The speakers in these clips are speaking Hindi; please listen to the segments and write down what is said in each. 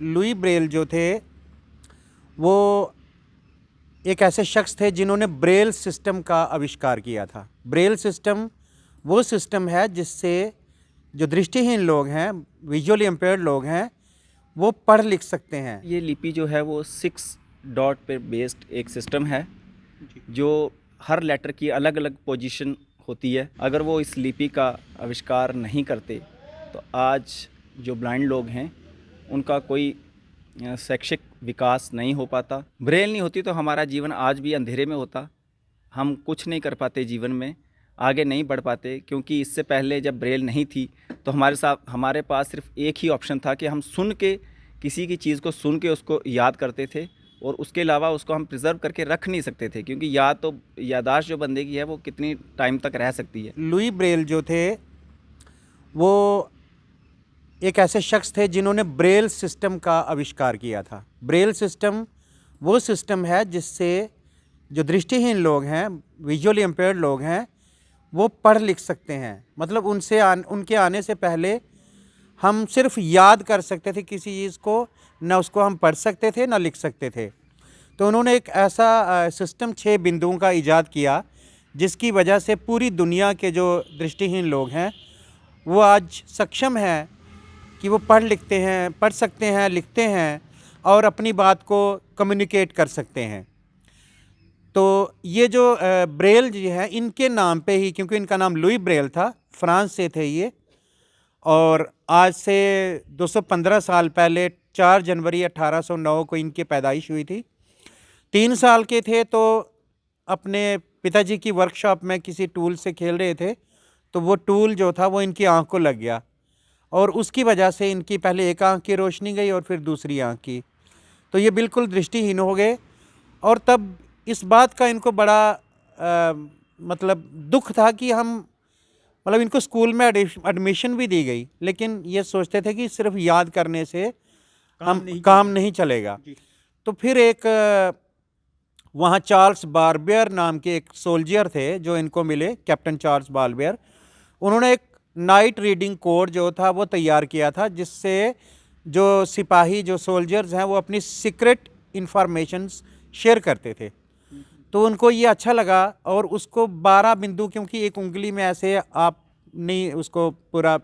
लुई ब्रेल जो थे वो एक ऐसे शख्स थे जिन्होंने ब्रेल सिस्टम का आविष्कार किया था। ब्रेल सिस्टम वो सिस्टम है जिससे जो दृष्टिहीन लोग हैं, विजुअली इम्पेयर्ड लोग हैं, वो पढ़ लिख सकते हैं। ये लिपि जो है वो 6 डॉट पे बेस्ड एक सिस्टम है जो हर लेटर की अलग अलग पोजीशन होती है। अगर वो इस लिपि का आविष्कार नहीं करते तो आज जो ब्लाइंड लोग हैं उनका कोई शैक्षिक विकास नहीं हो पाता। ब्रेल नहीं होती तो हमारा जीवन आज भी अंधेरे में होता। हम कुछ नहीं कर पाते जीवन में, आगे नहीं बढ़ पाते, क्योंकि इससे पहले जब ब्रेल नहीं थी तो हमारे पास सिर्फ एक ही ऑप्शन था कि हम सुन के किसी की चीज़ को सुन के उसको याद करते थे, और उसके अलावा उसको हम प्रिजर्व करके रख नहीं सकते थे, क्योंकि यादाश्त जो बंदे की है वो कितनी टाइम तक रह सकती है। लुई ब्रेल जो थे वो एक ऐसे शख्स थे जिन्होंने ब्रेल सिस्टम का आविष्कार किया था। ब्रेल सिस्टम वो सिस्टम है जिससे जो दृष्टिहीन लोग हैं, विजुअली इम्पेयर्ड लोग हैं, वो पढ़ लिख सकते हैं। मतलब उनके आने से पहले हम सिर्फ याद कर सकते थे किसी चीज़ को, ना उसको हम पढ़ सकते थे ना लिख सकते थे। तो उन्होंने एक ऐसा सिस्टम 6 बिंदुओं का ईजाद किया जिसकी वजह से पूरी दुनिया के जो दृष्टिहीन लोग हैं वो आज सक्षम हैं कि वो पढ़ सकते हैं, लिखते हैं और अपनी बात को कम्युनिकेट कर सकते हैं। तो ये जो ब्रेल जी हैं, इनके नाम पे ही, क्योंकि इनका नाम लुई ब्रेल था, फ्रांस से थे ये, और आज से 215 साल पहले 4 जनवरी 1809 को इनकी पैदाइश हुई थी। 3 साल के थे तो अपने पिताजी की वर्कशॉप में किसी टूल से खेल रहे थे, तो वो टूल जो था वो इनकी आँख को लग गया और उसकी वजह से इनकी पहले एक आँख की रोशनी गई और फिर दूसरी आँख की, तो ये बिल्कुल दृष्टिहीन हो गए। और तब इस बात का इनको बड़ा मतलब दुख था कि मतलब इनको स्कूल में एडमिशन भी दी गई, लेकिन ये सोचते थे कि सिर्फ याद करने से काम नहीं चलेगा। तो फिर एक वहाँ चार्ल्स बार्बियर नाम के एक सोल्जर थे जो इनको मिले, कैप्टन चार्ल्स बार्बियर। उन्होंने एक नाइट रीडिंग कोड जो था वो तैयार किया था जिससे जो सिपाही, जो सोल्जर्स हैं, वो अपनी सीक्रेट इंफॉर्मेशंस शेयर करते थे। तो उनको ये अच्छा लगा और उसको 12 बिंदु, क्योंकि एक उंगली में ऐसे आप नहीं उसको पूरा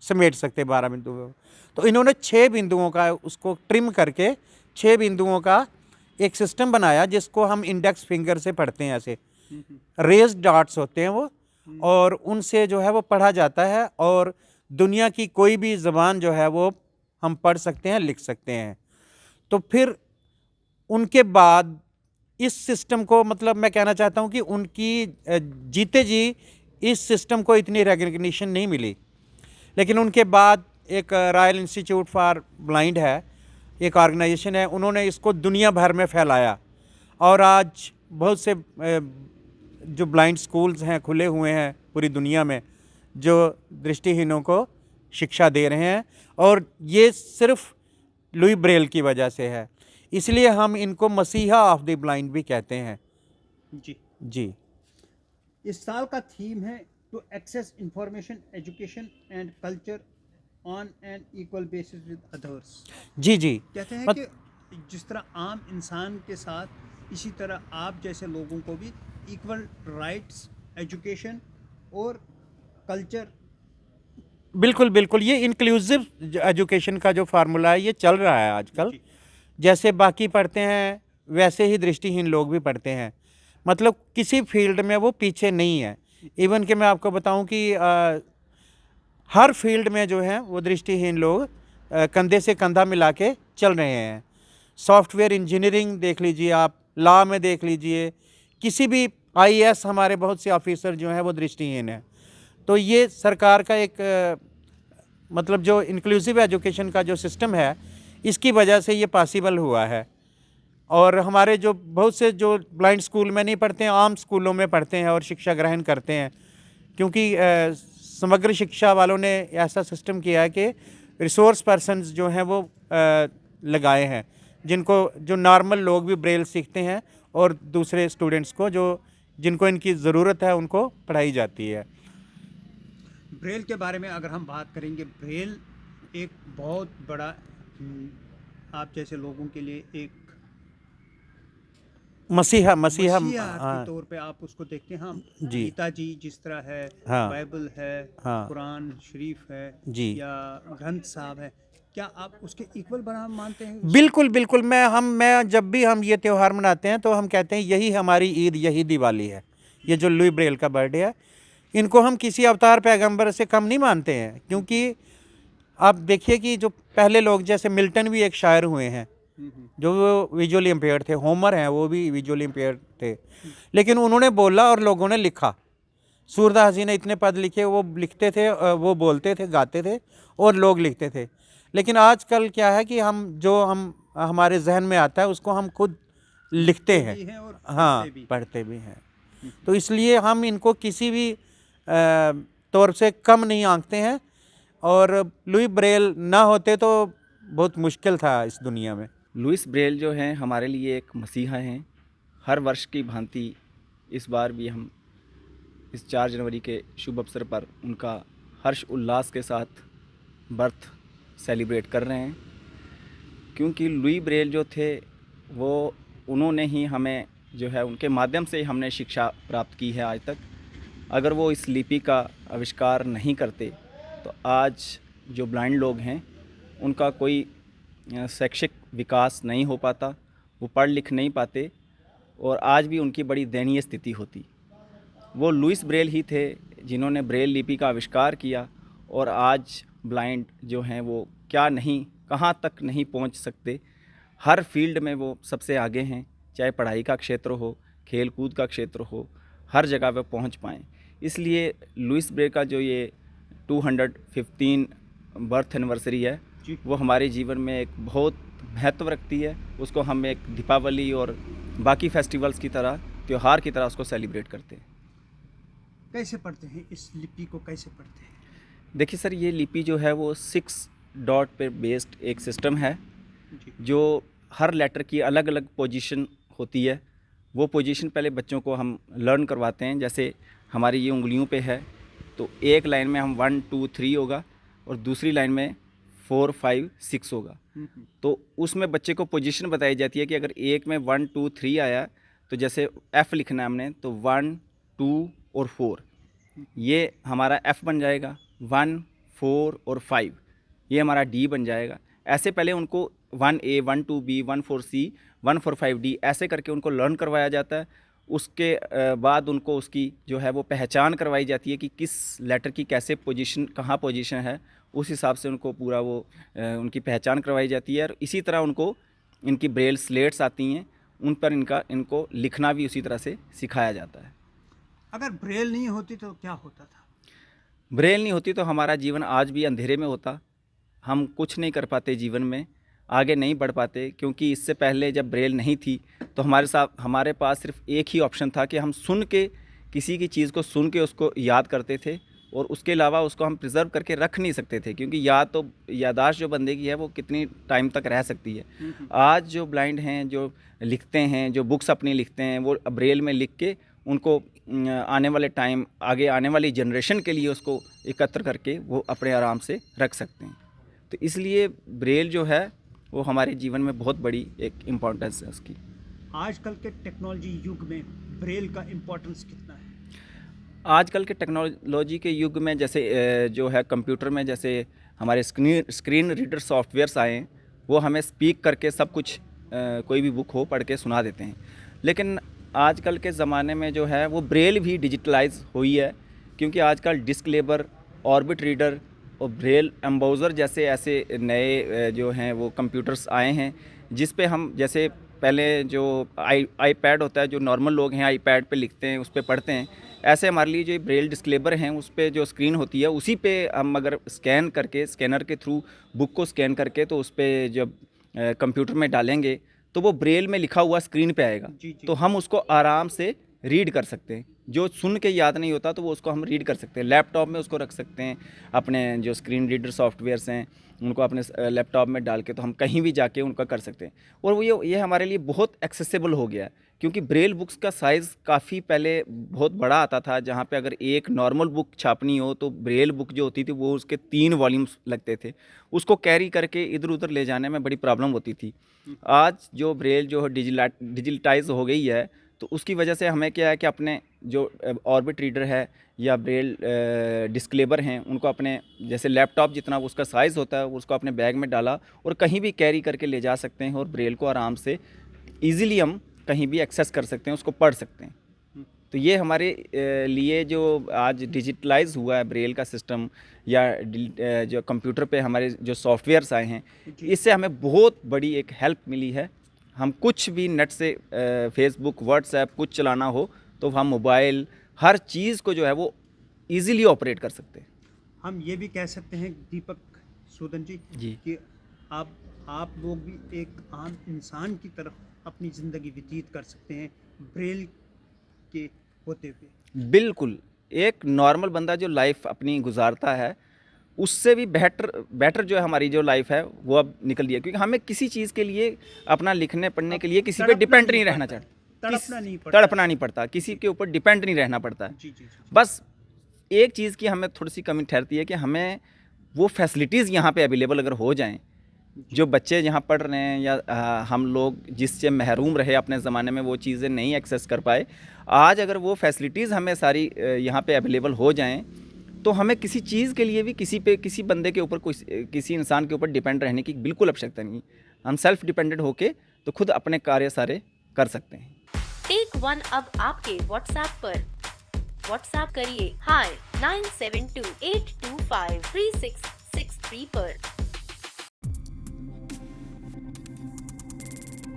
समेट सकते 12 बिंदु को, तो इन्होंने 6 बिंदुओं का उसको ट्रिम करके 6 बिंदुओं का एक सिस्टम बनाया जिसको हम इंडेक्स फिंगर से पढ़ते हैं। ऐसे रेज डॉट्स होते हैं वो, और उनसे जो है वो पढ़ा जाता है और दुनिया की कोई भी ज़बान जो है वो हम पढ़ सकते हैं, लिख सकते हैं। तो फिर उनके बाद इस सिस्टम को, मतलब मैं कहना चाहता हूँ कि उनकी जीते जी इस सिस्टम को इतनी रिकग्निशन नहीं मिली, लेकिन उनके बाद एक रॉयल इंस्टीट्यूट फॉर ब्लाइंड है, एक ऑर्गेनाइजेशन है, उन्होंने इसको दुनिया भर में फैलाया और आज बहुत से जो ब्लाइंड स्कूल्स हैं खुले हुए हैं पूरी दुनिया में जो दृष्टिहीनों को शिक्षा दे रहे हैं, और ये सिर्फ लुई ब्रेल की वजह से है। इसलिए हम इनको मसीहा ऑफ द ब्लाइंड भी कहते हैं। जी। इस साल का थीम है to access information, education and culture on an equal basis with others. जी। कहते हैं कि जिस तरह आम इंसान के साथ, इसी तरह आप जैसे लोगों को भी इक्वल राइट्स, एजुकेशन और कल्चर। बिल्कुल, ये इंक्लूसिव एजुकेशन का जो फार्मूला है ये चल रहा है आजकल। जैसे बाकी पढ़ते हैं वैसे ही दृष्टिहीन लोग भी पढ़ते हैं, मतलब किसी फील्ड में वो पीछे नहीं है। इवन कि मैं आपको बताऊं कि हर फील्ड में जो है वो दृष्टिहीन लोग कंधे से कंधा मिला के चल रहे हैं। सॉफ्टवेयर इंजीनियरिंग देख लीजिए आप, लॉ में देख लीजिए, किसी भी आईएएस, हमारे बहुत से ऑफिसर जो हैं वो दृष्टिहीन हैं। तो ये सरकार का एक मतलब जो इंक्लूसिव एजुकेशन का जो सिस्टम है, इसकी वजह से ये पॉसिबल हुआ है। और हमारे जो बहुत से जो ब्लाइंड स्कूल में नहीं पढ़ते हैं, आम स्कूलों में पढ़ते हैं और शिक्षा ग्रहण करते हैं, क्योंकि समग्र शिक्षा वालों ने ऐसा सिस्टम किया है कि रिसोर्स पर्सन्स जो हैं वो लगाए हैं, जो नॉर्मल लोग भी ब्रेल सीखते हैं और दूसरे स्टूडेंट्स को जिनको इनकी ज़रूरत है उनको पढ़ाई जाती है। ब्रेल के बारे में अगर हम बात करेंगे, ब्रेल एक बहुत बड़ा आप जैसे लोगों के लिए एक मसीहा मसीहा मसीहा हाँ के तौर पे आप उसको देखते हैं। हाँ, जी गीता जी जिस तरह है, हाँ बाइबल है, हाँ कुरान शरीफ है, जी या ग्रंथ साहब है, क्या आप उसके इक्वल बना मानते हैं उसको? बिल्कुल बिल्कुल। मैं जब भी हम ये त्यौहार मनाते हैं तो हम कहते हैं यही हमारी ईद, यही दिवाली है। ये जो लुई ब्रेल का बर्थडे है, इनको हम किसी अवतार पैगंबर से कम नहीं मानते हैं, क्योंकि आप देखिए कि जो पहले लोग, जैसे मिल्टन भी एक शायर हुए हैं जो विजुअली इम्पेयर्ड थे, होमर हैं वो भी विजुअली इम्पेयर्ड थे, लेकिन उन्होंने बोला और लोगों ने लिखा। सूरदास जी ने इतने पद लिखे, वो लिखते थे, वो बोलते थे, गाते थे और लोग लिखते थे। लेकिन आजकल क्या है कि हम हमारे जहन में आता है उसको हम खुद लिखते हैं, भी हैं और हाँ पढ़ते भी हैं। तो इसलिए हम इनको किसी भी तौर से कम नहीं आंकते हैं, और लुई ब्रेल ना होते तो बहुत मुश्किल था इस दुनिया में। लुइस ब्रेल जो हैं हमारे लिए एक मसीहा हैं। हर वर्ष की भांति इस बार भी हम इस 4 जनवरी के शुभ अवसर पर उनका हर्ष उल्लास के साथ बर्थ सेलिब्रेट कर रहे हैं, क्योंकि लुई ब्रेल जो थे वो उन्होंने ही हमें जो है, उनके माध्यम से हमने शिक्षा प्राप्त की है आज तक। अगर वो इस लिपि का आविष्कार नहीं करते तो आज जो ब्लाइंड लोग हैं उनका कोई शैक्षिक विकास नहीं हो पाता, वो पढ़ लिख नहीं पाते और आज भी उनकी बड़ी दयनीय स्थिति होती। वो लुइस ब्रेल ही थे जिन्होंने ब्रेल लिपि का आविष्कार किया, और आज ब्लाइंड जो हैं वो क्या नहीं, कहाँ तक नहीं पहुँच सकते। हर फील्ड में वो सबसे आगे हैं, चाहे पढ़ाई का क्षेत्र हो, खेल कूद का क्षेत्र हो, हर जगह पे पहुँच पाएँ। इसलिए लुइस ब्रेल का जो ये 215 बर्थ एनिवर्सरी है जी। वो हमारे जीवन में एक बहुत महत्व रखती है। उसको हम एक दीपावली और बाकी फेस्टिवल्स की तरह, त्यौहार की तरह उसको सेलिब्रेट करते हैं। कैसे पढ़ते हैं इस लिपि को, कैसे पढ़ते हैं? देखिए सर, ये लिपि जो है वो 6 डॉट पे बेस्ड एक सिस्टम है, जी। जो हर लेटर की अलग अलग पोजीशन होती है। वो पोजीशन पहले बच्चों को हम लर्न करवाते हैं। जैसे हमारी ये उंगलियों पे है, तो एक लाइन में हम 1 2 3 होगा और दूसरी लाइन में 4 5 6 होगा। तो उसमें बच्चे को पोजीशन बताई जाती है कि अगर एक में 1 2 3 आया तो जैसे F लिखना है हमने, तो 1 2 और 4 ये हमारा F बन जाएगा। 1 4 और 5 ये हमारा D बन जाएगा। ऐसे पहले उनको 1A 1 2B 1 4C 1 4 5D ऐसे करके उनको लर्न करवाया जाता है। उसके बाद उनको उसकी जो है वो पहचान करवाई जाती है कि किस लेटर की कैसे पोजीशन, कहाँ पोजीशन है, उस हिसाब से उनको पूरा वो उनकी पहचान करवाई जाती है। और इसी तरह उनको इनकी ब्रेल स्लेट्स आती हैं, उन पर इनको लिखना भी उसी तरह से सिखाया जाता है। अगर ब्रेल नहीं होती तो क्या होता था? ब्रेल नहीं होती तो हमारा जीवन आज भी अंधेरे में होता। हम कुछ नहीं कर पाते जीवन में, आगे नहीं बढ़ पाते, क्योंकि इससे पहले जब ब्रेल नहीं थी तो हमारे पास सिर्फ एक ही ऑप्शन था कि हम सुन के, किसी की चीज़ को सुन के उसको याद करते थे, और उसके अलावा उसको हम प्रिजर्व करके रख नहीं सकते थे, क्योंकि यादाश्त जो बंदे की है वो कितनी टाइम तक रह सकती है। आज जो ब्लाइंड हैं, जो लिखते हैं, जो बुक्स अपनी लिखते हैं, वो ब्रेल में लिख के उनको आने वाले टाइम, आगे आने वाली जनरेशन के लिए उसको एकत्र करके वो अपने आराम से रख सकते हैं। तो इसलिए ब्रेल जो है वो हमारे जीवन में बहुत बड़ी एक इम्पोर्टेंस है उसकी। आजकल के टेक्नोलॉजी युग में ब्रेल का इम्पोर्टेंस कितना है? आजकल के टेक्नोलॉजी के युग में जैसे जो है कंप्यूटर में जैसे हमारे स्क्रीन रीडर सॉफ्टवेयर्स आए हैं, वो हमें स्पीक करके सब कुछ कोई भी बुक हो पढ़ के सुना देते हैं। लेकिन आजकल के ज़माने में जो है वो ब्रेल भी डिजिटलाइज हुई है, क्योंकि आजकल डिस्क लेबर, ऑर्बिट रीडर और ब्रेल एम्बोज़र जैसे ऐसे नए जो हैं वो कंप्यूटर्स आए हैं, जिस पे हम, जैसे पहले जो आईपैड होता है, जो नॉर्मल लोग हैं आईपैड पे लिखते हैं, उस पे पढ़ते हैं, ऐसे हमारे लिए जो ब्रेल डिस्क लेबर हैं उस पे जो स्क्रीन होती है, उसी पे हम अगर स्कैन करके, स्कैनर के थ्रू बुक को स्कैन करके, तो उस पर जब कंप्यूटर में डालेंगे तो वो ब्रेल में लिखा हुआ स्क्रीन पे आएगा। जी, जी। तो हम उसको आराम से रीड कर सकते हैं। जो सुन के याद नहीं होता तो वो उसको हम रीड कर सकते हैं। लैपटॉप में उसको रख सकते हैं, अपने जो स्क्रीन रीडर सॉफ्टवेयर्स हैं उनको अपने लैपटॉप में डाल के तो हम कहीं भी जाके उनका कर सकते हैं। और वो ये हमारे लिए बहुत एक्सेसिबल हो गया है, क्योंकि ब्रेल बुक्स का साइज़ काफ़ी पहले बहुत बड़ा आता था, जहाँ पे अगर एक नॉर्मल बुक छापनी हो तो ब्रेल बुक जो होती थी वो उसके 3 वॉल्यूम्स लगते थे, उसको कैरी करके इधर उधर ले जाने में बड़ी प्रॉब्लम होती थी। आज जो ब्रेल जो डिजिटाइज हो गई है तो उसकी वजह से हमें क्या है कि अपने जो ऑर्बिट रीडर है या ब्रेल डिस्क्लेबर हैं उनको अपने जैसे लैपटॉप जितना उसका साइज़ होता है उसको अपने बैग में डाला और कहीं भी कैरी करके ले जा सकते हैं और ब्रेल को आराम से ईज़िली हम कहीं भी एक्सेस कर सकते हैं, उसको पढ़ सकते हैं। तो ये हमारे लिए जो आज डिजिटलाइज हुआ है ब्रेल का सिस्टम या जो कंप्यूटर पे हमारे जो सॉफ्टवेयर्स आए हैं, इससे हमें बहुत बड़ी एक हेल्प मिली है। हम कुछ भी नेट से फेसबुक व्हाट्सएप कुछ चलाना हो तो हम मोबाइल हर चीज़ को जो है वो इजीली ऑपरेट कर सकते हैं। हम ये भी कह सकते हैं दीपक सूदन जी कि आप लोग भी एक आम इंसान की तरफ अपनी ज़िंदगी व्यतीत कर सकते हैं ब्रेल के होते हुए। बिल्कुल, एक नॉर्मल बंदा जो लाइफ अपनी गुजारता है उससे भी बेटर जो है हमारी जो लाइफ है वो अब निकल गई है, क्योंकि हमें किसी चीज़ के लिए अपना लिखने पढ़ने के लिए किसी पे डिपेंड नहीं रहना चाहता, तड़पना नहीं पड़ता, किसी के ऊपर डिपेंड नहीं रहना पड़ता है। बस एक चीज़ की हमें थोड़ी सी कमी ठहरती है कि हमें वो फैसिलिटीज़ यहाँ पे अवेलेबल अगर हो जाएं, जो बच्चे यहाँ पढ़ रहे हैं या हम लोग जिससे महरूम रहे अपने ज़माने में वो चीज़ें नहीं एक्सेस कर पाए, आज अगर वो फैसिलिटीज़ हमें सारी यहाँ पे अवेलेबल हो जाएं तो हमें किसी चीज़ के लिए भी किसी बंदे के ऊपर किसी इंसान के ऊपर डिपेंड रहने की बिल्कुल आवश्यकता नहीं। हम सेल्फ डिपेंडेंट होके तो खुद अपने कार्य सारे कर सकते हैं। टेक वन अब आपके व्हाट्सएप पर। व्हाट्सएप करिए हाय 9728253663 पर।